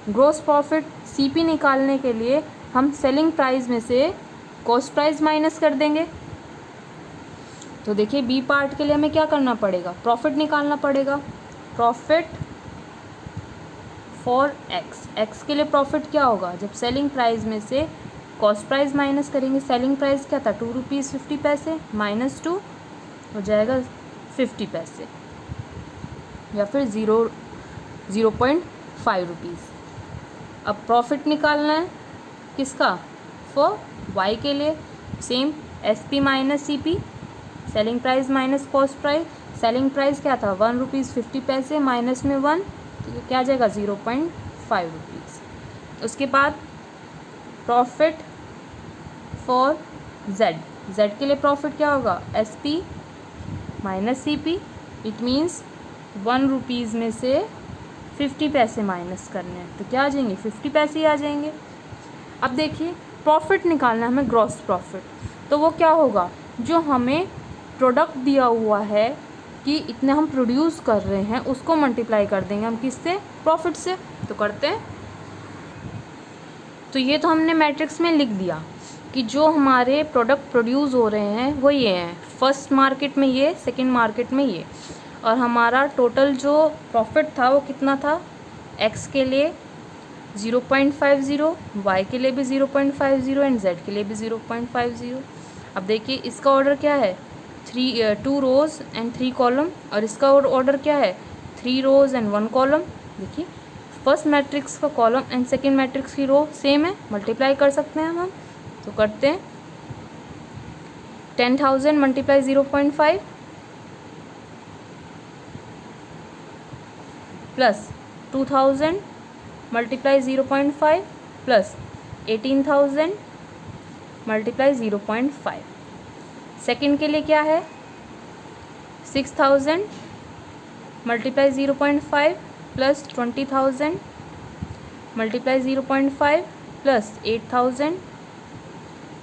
ग्रॉस प्रॉफिट सीपी निकालने के लिए हम सेलिंग प्राइस में से कॉस्ट प्राइस माइनस कर देंगे. तो देखिए बी पार्ट के लिए हमें क्या करना पड़ेगा, प्रॉफिट निकालना पड़ेगा. Profit for x. एक्स के लिए प्रॉफिट क्या होगा, जब सेलिंग प्राइस में से कॉस्ट प्राइस माइनस करेंगे. सेलिंग प्राइस क्या था, 2 रुपीज़ 50 पैसे माइनस 2 हो जाएगा 50 पैसे या फिर 0.5 रुपीज़. अब प्रॉफिट निकालना है किसका, फॉर वाई के लिए. Same S P minus C P, selling price minus cost price. Selling price क्या था, 1 रुपीज़ 50 पैसे माइनस में 1 तो क्या आ जाएगा 0.5 रुपीज़. उसके बाद प्रॉफिट फॉर जेड. जेड के लिए प्रॉफिट क्या होगा, S P minus C P. It means 1 rupees में से 50 पैसे माइनस करने हैं तो क्या आ जाएंगे, 50 पैसे ही आ जाएंगे. अब देखिए प्रॉफिट निकालना है हमें, ग्रॉस प्रॉफिट. तो वो क्या होगा, जो हमें प्रोडक्ट दिया हुआ है कि इतने हम प्रोड्यूस कर रहे हैं उसको मल्टीप्लाई कर देंगे हम किससे, प्रॉफिट से. तो करते हैं. तो ये तो हमने मैट्रिक्स में लिख दिया कि जो हमारे प्रोडक्ट प्रोड्यूस हो रहे हैं वो ये हैं. फर्स्ट मार्केट में ये, सेकंड मार्केट में ये. और हमारा टोटल जो प्रॉफिट था वो कितना था, एक्स के लिए 0.50, वाई के लिए भी 0.50 एंड जेड के लिए भी 0.50. अब देखिए इसका ऑर्डर क्या है, 2 रोज़ एंड 3 कॉलम. और इसका ऑर्डर क्या है, 3 रोज़ एंड 1 कॉलम. देखिए फर्स्ट मैट्रिक्स का कॉलम एंड सेकेंड मैट्रिक्स की रो सेम है, मल्टीप्लाई कर सकते हैं हम. तो करते हैं. 10,000 multiply 0.5 plus 2,000 multiply 0.5 plus 18,000 multiply 0.5. Second के लिए क्या है, 6,000 multiply 0.5 plus 20,000 multiply 0.5 plus 8,000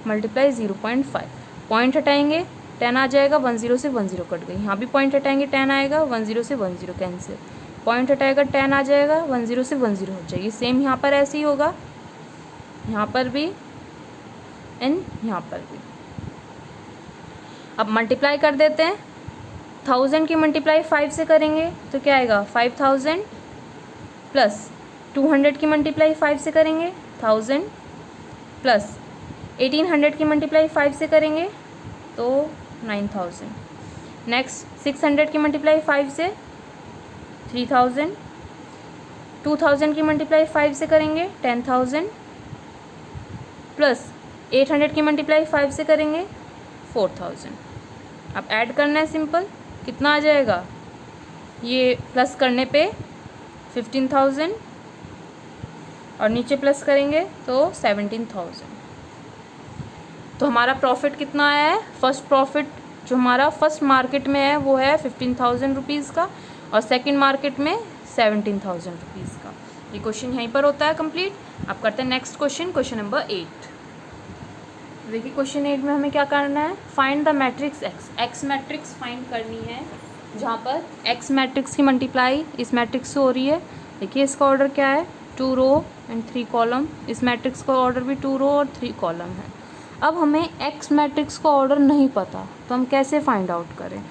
multiply 0.5. Point हटाएंगे 10 आ जाएगा, 10 से 10 कट गई. यहाँ भी पॉइंट हटाएंगे 10 आएगा, 10 से 10 कैंसिल. पॉइंट हटाएगा 10 आ जाएगा, 10 से 10 हो जाएगी. सेम यहाँ पर ऐसे ही होगा, यहाँ पर भी एंड यहाँ पर भी. अब मल्टीप्लाई कर देते हैं. 1000 की मल्टीप्लाई 5 से करेंगे तो क्या आएगा, 5,000 प्लस 200 की मल्टीप्लाई 5 से करेंगे 1000 प्लस 1800 की मल्टीप्लाई 5 से करेंगे तो 9,000. नेक्स्ट 600 की मल्टीप्लाई 5 से 3,000. 2,000 की मल्टीप्लाई 5 से करेंगे 10,000 प्लस 800 की मल्टीप्लाई 5 से करेंगे 4,000. अब ऐड करना है सिंपल, कितना आ जाएगा, ये प्लस करने पे 15,000 और नीचे प्लस करेंगे तो 17,000. तो हमारा प्रॉफिट कितना आया है, फर्स्ट प्रॉफिट जो हमारा फर्स्ट मार्केट में है वो है 15,000 रुपीज़ का और सेकंड मार्केट में 17,000 रुपीज़ का. ये क्वेश्चन यहीं पर होता है कंप्लीट. अब करते हैं नेक्स्ट क्वेश्चन, क्वेश्चन नंबर 8. देखिए क्वेश्चन 8 में हमें क्या करना है, find the matrix x. X matrix find करनी है जहाँ पर एक्स मैट्रिक्स की मल्टीप्लाई इस मैट्रिक्स से हो रही है. देखिए इसका ऑर्डर क्या है, 2 रो एंड 3 कॉलम. इस मैट्रिक्स का ऑर्डर भी 2 रो और 3 कॉलम है. अब हमें एक्स मैट्रिक्स का ऑर्डर नहीं पता तो हम कैसे फाइंड आउट करें.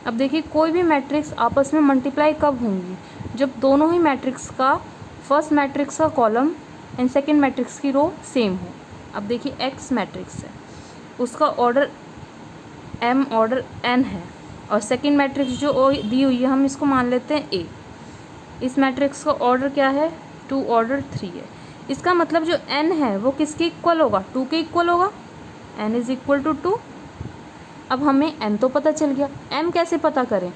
अब देखिए कोई भी मैट्रिक्स आपस में मल्टीप्लाई कब होंगी, जब दोनों ही मैट्रिक्स का फर्स्ट मैट्रिक्स का कॉलम एंड सेकंड मैट्रिक्स की रो सेम हो. अब देखिए एक्स मैट्रिक्स है, उसका ऑर्डर एम ऑर्डर एन है और सेकंड मैट्रिक्स जो दी हुई है हम इसको मान लेते हैं ए. इस मैट्रिक्स का ऑर्डर क्या है, 2 ऑर्डर 3 है. इसका मतलब जो एन है वो किसके इक्वल होगा, 2 के इक्वल होगा. n is equal to 2. अब हमें m तो पता चल गया, m कैसे पता करें?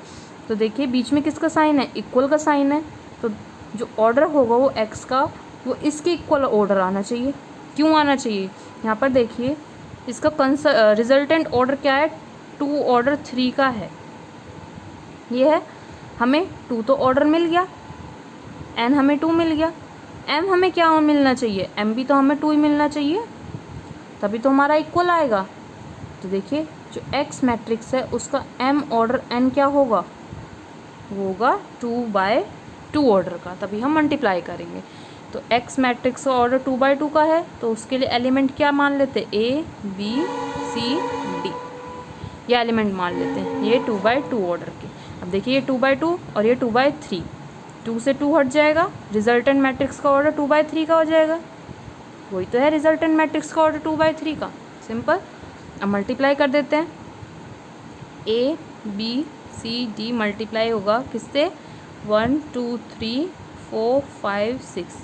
तो देखिए बीच में किसका साइन है, इक्वल का साइन है, तो जो ऑर्डर होगा वो x का वो इसके इक्वल ऑर्डर आना चाहिए। क्यों आना चाहिए? यहाँ पर देखिए इसका रिजल्टेंट ऑर्डर क्या है, 2 ऑर्डर 3 का है, ये है। हमें 2 तो ऑर्डर मिल गया, n हमें 2 मिल गया, m हमें क्या मिलना चाहिए, m भी तो हमें 2 ही मिलना चाहिए, तभी तो हमारा इक्वल आएगा। तो देखिए जो x मैट्रिक्स है उसका m ऑर्डर n क्या होगा, वो होगा 2/2 ऑर्डर का, तभी हम मल्टीप्लाई करेंगे। तो x मैट्रिक्स का ऑर्डर 2/2 का है, तो उसके लिए एलिमेंट क्या मान लेते हैं, a b c d, ये एलिमेंट मान लेते हैं, ये 2/2 ऑर्डर के। अब देखिए ये 2/2 और ये 2/3, 2 से 2 हट जाएगा, रिजल्टेंट मैट्रिक्स का ऑर्डर 2/3 का हो जाएगा, वही तो है रिजल्टेंट मैट्रिक्स का ऑर्डर 2/3 का, सिंपल। अब मल्टीप्लाई कर देते हैं, a b c d multiply होगा किससे, 1 2 3 4 5 6,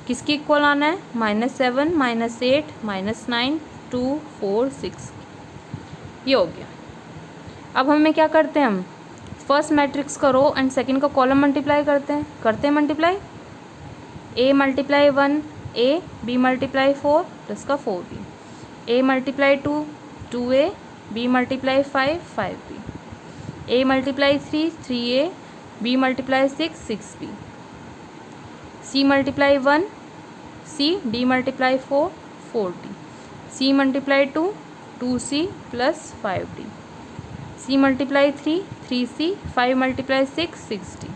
किसके इक्वल आना है, -7 -8 -9 2 4 6, ये हो गया। अब हमें क्या करते हैं, हम फर्स्ट मैट्रिक्स का रो एंड सेकंड का कॉलम मल्टीप्लाई करते हैं multiply, a multiply 1 a b multiply 4 plus का 4b, a multiply 2 2a b multiply 5 5b, a multiply 3 3a b multiply 6 6b, c multiply 1 c d multiply 4 4d, c multiply 2 2c plus 5d, c multiply 3 3c 5 multiply 6 6d,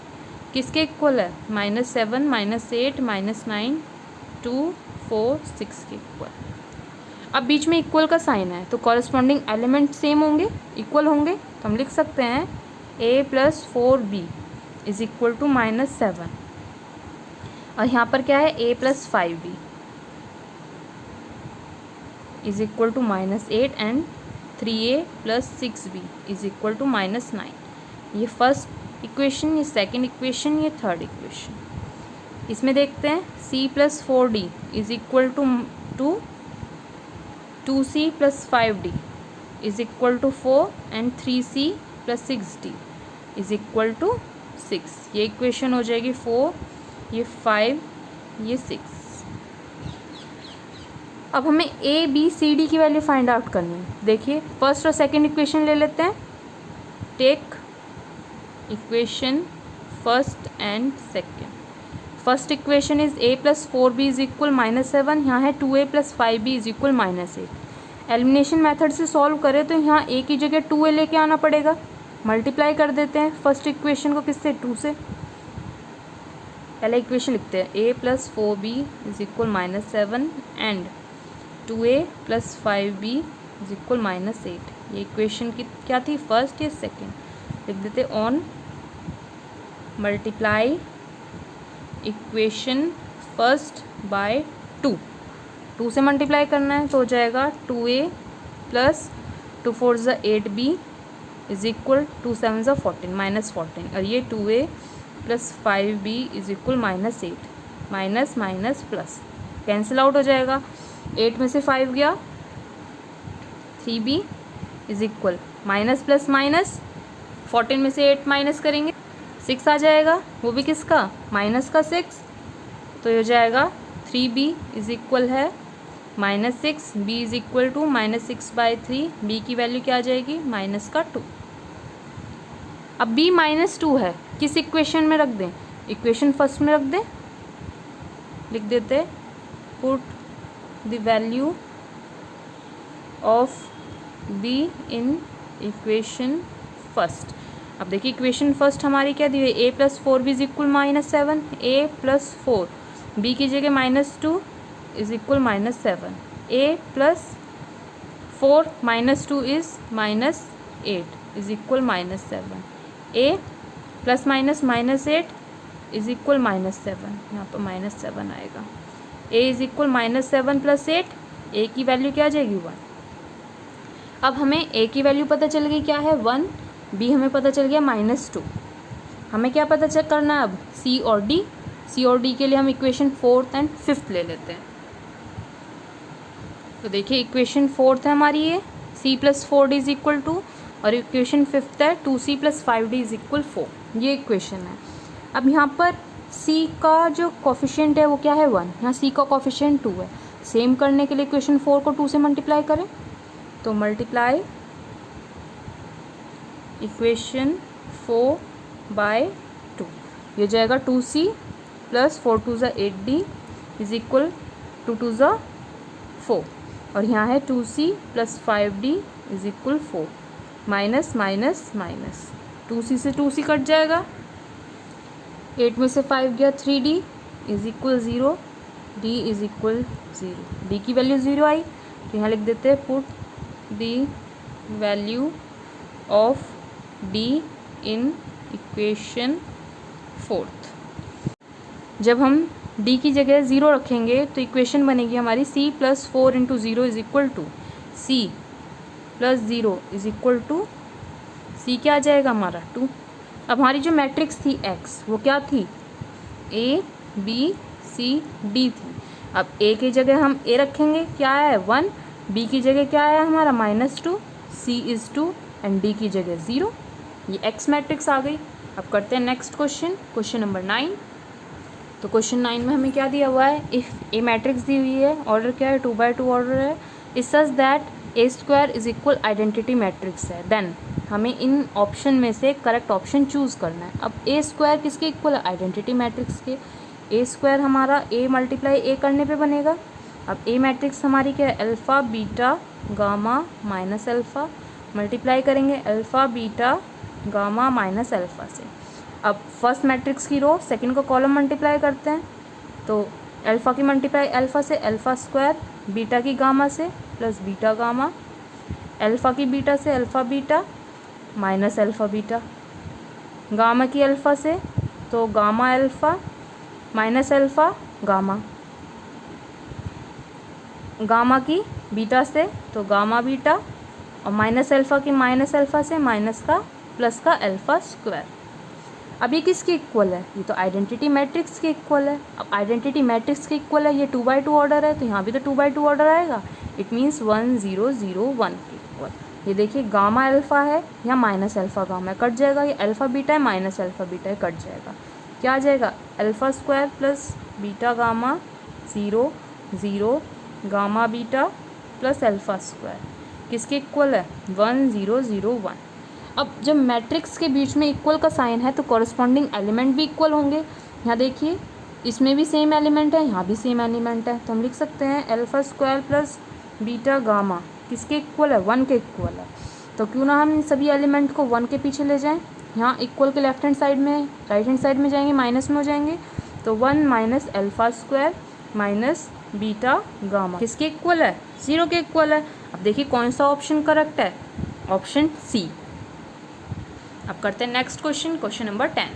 किसके equal है, -7 -8 -9 2 4 6 के equal. अब बीच में equal का sign है तो corresponding element same होंगे, equal होंगे, तो हम लिख सकते हैं a + 4b is equal to -7, और यहाँ पर क्या है, a + 5b is equal to -8 and 3a + 6b is equal to -9। ये फर्स्ट इक्वेशन, ये सेकंड इक्वेशन, ये थर्ड इक्वेशन। इसमें देखते हैं c + 4d is equal to 2c + 5d is equal to 4 and 3c + 6d is equal to 6। ये equation हो जाएगी 4, ये 5, ये 6। अब हमें a b c d की वैल्यू फाइंड आउट करनी है। देखिए फर्स्ट और सेकंड इक्वेशन ले लेते हैं, take equation first and second. First equation is a + 4b is equal -7, यहाँ है 2a + 5b is equal -8। Elimination method से सॉल्व करें तो यहाँ a की जगह 2a लेके आना पड़ेगा, मल्टीप्लाई कर देते हैं फर्स्ट इक्वेशन को किससे, 2 से। पहले इक्वेशन लिखते हैं a + 4b is equal -7 and 2a + 5b is equal -8। ये इक्वेशन की क्या थी, फर्स्ट या सेकंड, लिख देते on multiply equation first by 2 से मल्टीप्लाई करना है तो हो जाएगा 2a + 2 4 = 8b इज इक्वल 2 7 = 14 -14, और ये 2a + 5b is equal -8, minus minus plus cancel out हो जाएगा। 8 में से 5 गया, 3b is equal minus plus minus, 14 में से 8 माइनस करेंगे 6 आ जाएगा, वो भी किसका, माइनस का 6। तो ये हो जाएगा 3b इज इक्वल है -6, b is equal to -6/3, b की वैल्यू क्या आ जाएगी, -2। अब b -2 है, किस इक्वेशन में रख दें, इक्वेशन फर्स्ट में रख दें, लिख देते put the value of b in equation first. अब देखिए इक्वेशन फर्स्ट हमारी क्या दी हुई है, a + 4b is equal -7, a + 4 b की जगह -2 is equal -7, a + 4 -2 is -8 is equal -7, a + -8 is equal -7, यहाँ पर -7 आएगा, a इज इक्वल -7 + 8, a की वैल्यू क्या आ जाएगी 1। अब हमें a की वैल्यू पता चल गई क्या है 1, b हमें पता चल गया -2। हमें क्या पता चेक करना है अब, c और d। c और d के लिए हम इक्वेशन 4th एंड 5th ले लेते हैं। तो देखिए इक्वेशन 4th है हमारी ये, C plus 4d is equal to, और इक्वेशन फिफ्थ है 2c plus 5d is equal 4। ये इक्वेशन है। अब यहाँ पर c का जो कोफिशिएंट है वो क्या है 1, यहाँ c का कोफिशिएंट 2 है। सेम करने के लिए इक्वेशन 4 को 2 से मल्टीप्लाई करें, तो मल्टीप्लाई इक्वेशन 4 बाय 2, ये जाएगा 2c प्लस 4 2 ज़ा 8d इज इक्वल 2 2 ज़ा 4, और यहाँ है 2c plus 5d is equal 4, minus minus minus 2c से 2c कट जाएगा, 8 में से 5 गया 3d is equal 0, d is equal 0, d की वैल्यू 0 आई, तो यहाँ लिख देते हैं put the value of d in equation 4th। जब हम d की जगह 0 रखेंगे तो इक्वेशन बनेगी हमारी c plus 4 into 0 is equal to c plus 0 is equal to c क्या आ जाएगा हमारा 2। अब हमारी जो मैट्रिक्स थी x वो क्या थी a b c d थी। अब a की जगह हम a रखेंगे, क्या है 1, b की जगह क्या है हमारा -2, c इज़ 2 एंड d की जगह 0। ये x मैट्रिक्स आ गई। अब करते हैं नेक्स्ट क्वेश्चन, क्वेश्चन नंबर 9। तो क्वेश्चन 9 में हमें क्या दिया हुआ है, इफ़ ए मैट्रिक्स दी हुई है, ऑर्डर क्या है 2x2 ऑर्डर है, is such that A square is equal identity matrix है, देन हमें इन ऑप्शन में से करेक्ट ऑप्शन चूज़ करना है। अब ए स्क्वायर किसके इक्वल है, आइडेंटिटी मैट्रिक्स के। ए स्क्वायर हमारा ए मल्टीप्लाई ए करने पे बनेगा। अब ए मैट्रिक्स हमारी क्या है, alpha beta gamma minus alpha, multiply करेंगे alpha beta gamma minus alpha से। अब फर्स्ट मैट्रिक्स की रो सेकंड को कॉलम मल्टीप्लाई करते हैं, तो अल्फ़ा की मल्टीप्लाई अल्फ़ा से अल्फ़ा स्क्वायर, बीटा की गामा से प्लस बीटा गामा, अल्फ़ा की बीटा से alpha beta minus alpha beta, gamma की अल्फ़ा से तो gamma alpha minus alpha gamma, gamma की बीटा से तो गामा बीटा, और माइनस अल्फ़ा की माइनस अल्फ़ा से माइनस का प्लस का अल्फ़ा स्क्वायर। अब ये किसके इक्वल है, ये तो आइडेंटिटी मैट्रिक्स के इक्वल है। अब आइडेंटिटी मैट्रिक्स के इक्वल है, ये 2x2 ऑर्डर है, तो यहाँ भी तो 2x2 ऑर्डर आएगा। इट मीन्स 1 0 0 1 के इक्वल। ये देखिए गामा अल्फ़ा है या माइनस अल्फ़ा गामा है, कट जाएगा। ये अल्फ़ा बीटा है माइनस अल्फ़ा बीटा है, कट जाएगा। क्या आ जाएगा, alpha square plus beta gamma 0 0 gamma beta plus alpha square किसके इक्वल है, 1 0 0 1। अब जब मैट्रिक्स के बीच में इक्वल का साइन है तो कॉरस्पॉन्डिंग एलिमेंट भी इक्वल होंगे। यहाँ देखिए इसमें भी सेम एलिमेंट है, यहाँ भी सेम एलिमेंट है, तो हम लिख सकते हैं alpha square plus beta gamma किसके इक्वल है, 1 के इक्वल है। तो क्यों ना हम इन सभी एलिमेंट को 1 के पीछे ले जाएं। यहाँ इक्वल के लेफ्ट हैंड साइड में, राइट हैंड साइड में जाएंगे माइनस में हो जाएंगे, तो 1 minus alpha square minus beta gamma किसके इक्वल है, 0 के इक्वल है। अब देखिए कौन सा ऑप्शन करेक्ट है, ऑप्शन सी। अब करते हैं नेक्स्ट क्वेश्चन, क्वेश्चन नंबर 10।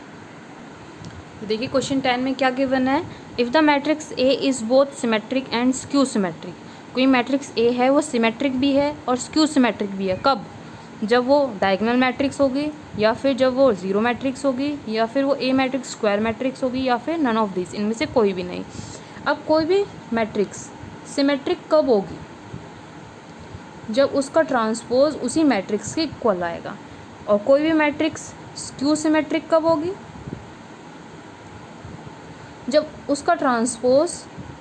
तो देखिए क्वेश्चन 10 में क्या गिवन है, if the matrix A is both symmetric and skew symmetric. कोई मैट्रिक्स ए है वो सिमेट्रिक भी है और स्क्यू सिमेट्रिक भी है। कब, जब वो डायगोनल मैट्रिक्स होगी, या फिर जब वो जीरो मैट्रिक्स होगी, या फिर वो ए मैट्रिक्स स्क्वायर मैट्रिक्स होगी, या फिर नन ऑफ दिस, इनमें से कोई भी नहीं। अब कोई भी मैट्रिक्स सिमेट्रिक कब होगी, जब उसका ट्रांसपोज उसी मैट्रिक्स के इक्वल आएगा। और कोई भी मैट्रिक्स स्क्यू सिमेट्रिक कब होगी, जब उसका ट्रांसपोज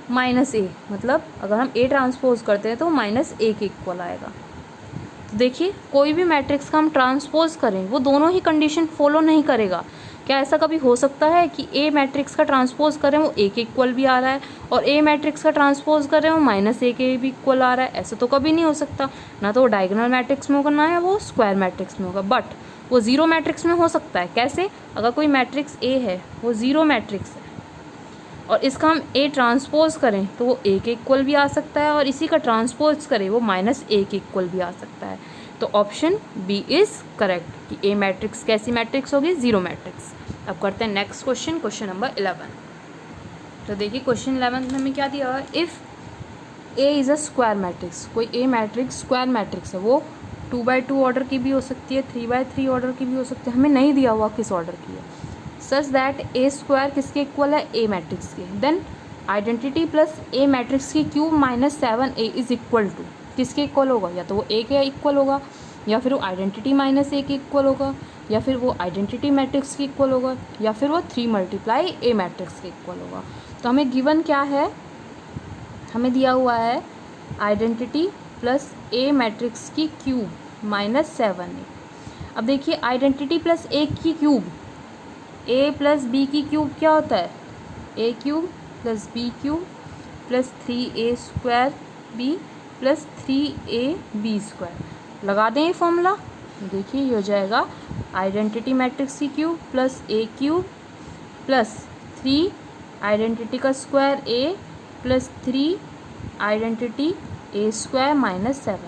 माइनस ए, मतलब अगर हम ए ट्रांसपोज करते हैं तो माइनस ए के इक्वल आएगा। तो देखिए कोई भी मैट्रिक्स का हम ट्रांसपोज करें वो दोनों ही कंडीशन फॉलो नहीं करेगा। क्या ऐसा कभी हो सकता है कि ए मैट्रिक्स का ट्रांसपोज करें वो ए के इक्वल भी आ रहा है, और ए मैट्रिक्स का ट्रांसपोज करें वो माइनस ए के भी इक्वल आ रहा है? ऐसा तो कभी नहीं हो सकता। ना तो वो डायगोनल मैट्रिक्स में होगा, ना है वो स्क्वायर मैट्रिक्स में होगा, बट वो ज़ीरो मैट्रिक्स में हो सकता है। कैसे, अगर कोई मैट्रिक्स ए है वो ज़ीरो मैट्रिक्स है और इसका हम ए ट्रांसपोज करें तो वो ए के इक्वल भी आ सकता है, और इसी का ट्रांसपोज करें वो माइनस ए के इक्वल भी आ सकता है। तो ऑप्शन बी इज़ करेक्ट कि ए मैट्रिक्स कैसी मैट्रिक्स होगी, ज़ीरो मैट्रिक्स। अब करते हैं नेक्स्ट क्वेश्चन, क्वेश्चन नंबर 11। तो देखिए क्वेश्चन 11 में हमें क्या दिया हुआ है, if A is a square matrix. कोई ए मैट्रिक्स स्क्वायर मैट्रिक्स है, वो 2x2 ऑर्डर की भी हो सकती है, 3x3 ऑर्डर की भी हो सकती है, हमें नहीं दिया हुआ किस ऑर्डर की है। सच दैट ए स्क्वायर किसके इक्वल है, ए मैट्रिक्स के। Then identity plus A matrix की cube minus 7a is equal to, किसके इक्वल होगा, या तो वो ए के इक्वल होगा, या फिर वो आइडेंटिटी माइनस ए के इक्वल होगा, या फिर वो आइडेंटिटी मैट्रिक्स के इक्वल होगा, या फिर वो 3 मल्टीप्लाई ए मैट्रिक्स के इक्वल होगा। तो हमें गिवन क्या है, हमें दिया हुआ है आइडेंटिटी प्लस ए मैट्रिक्स की क्यूब माइनस 7a। अब देखिए आइडेंटिटी प्लस ए की क्यूब, ए प्लस बी की क्यूब क्या होता है, A cube plus B cube plus 3a square B plus 3ab square. लगा दें ये फॉर्मूला, देखिए ये हो जाएगा आइडेंटिटी मैट्रिक्स की cube plus A cube plus 3 identity का square A plus 3 identity A square minus 7।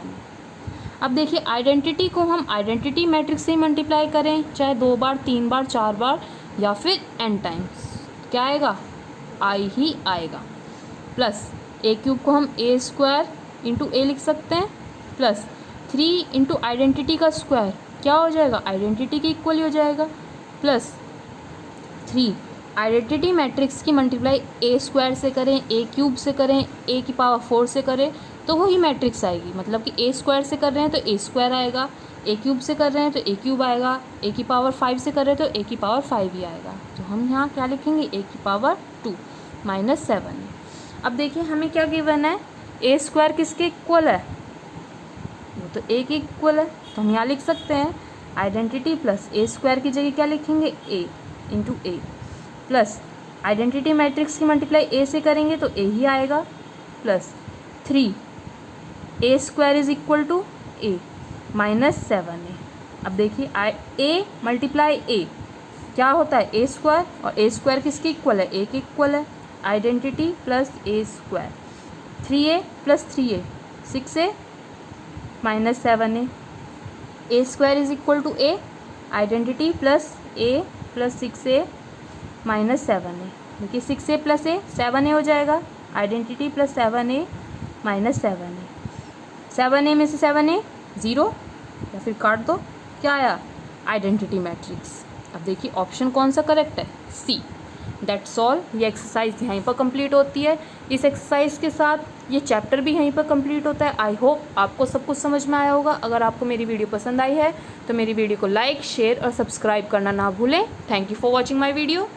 अब देखिए आइडेंटिटी को हम आइडेंटिटी मैट्रिक्स से मल्टीप्लाई करें, चाहे 2 बार 3 बार 4 बार या फिर n टाइम्स, क्या आएगा, आई ही आएगा। प्लस ए क्यूब को हम ए स्क्वायर इंटू ए लिख सकते हैं, प्लस 3 इंटू आइडेंटिटी का स्क्वायर क्या हो जाएगा, आइडेंटिटी के इक्वल हो जाएगा, प्लस 3 आइडेंटिटी मैट्रिक्स की मल्टीप्लाई ए स्क्वायर से करें, ए क्यूब से करें, ए की पावर 4 से करें तो वही मैट्रिक्स आएगी। मतलब कि ए स्क्वायर से कर रहे हैं तो ए स्क्वायर आएगा, ए क्यूब से कर रहे हैं तो ए क्यूब आएगा, ए की पावर 5 से कर रहे हैं तो ए की पावर 5 ही आएगा। तो हम यहाँ क्या लिखेंगे, ए की पावर 2 माइनस 7। अब देखिए हमें क्या गिवन है, ए स्क्वायर किसके इक्वल है, वो तो ए के इक्वल है। तो हम यहाँ लिख सकते हैं आइडेंटिटी प्लस ए स्क्वायर की जगह क्या लिखेंगे, A into A plus identity matrix की मल्टीप्लाई ए से करेंगे तो ए ही आएगा, plus 3 A square is equal to A minus 7a। अब देखिए ए मल्टीप्लाई ए क्या होता है, ए स्क्वायर, और ए स्क्वायर किसके इक्वल है, ए के इक्वल है। Identity plus A square 3a plus 3a 6a minus 7a, A square is equal to A, identity plus A plus 6a minus 7a। देखिए 6a प्लस ए 7a हो जाएगा, identity plus 7a minus 7a। 7a में से 7a 0 या फिर काट दो, क्या आया, आइडेंटिटी मैट्रिक्स। अब देखिए ऑप्शन कौन सा करेक्ट है, सी। That's all. ये एक्सरसाइज यहीं पर कंप्लीट होती है। इस एक्सरसाइज के साथ ये चैप्टर भी यहीं पर कंप्लीट होता है। आई होप आपको सब कुछ समझ में आया होगा। अगर आपको मेरी वीडियो पसंद आई है तो मेरी वीडियो को लाइक, शेयर और सब्सक्राइब करना ना भूलें। Thank you for watching my video.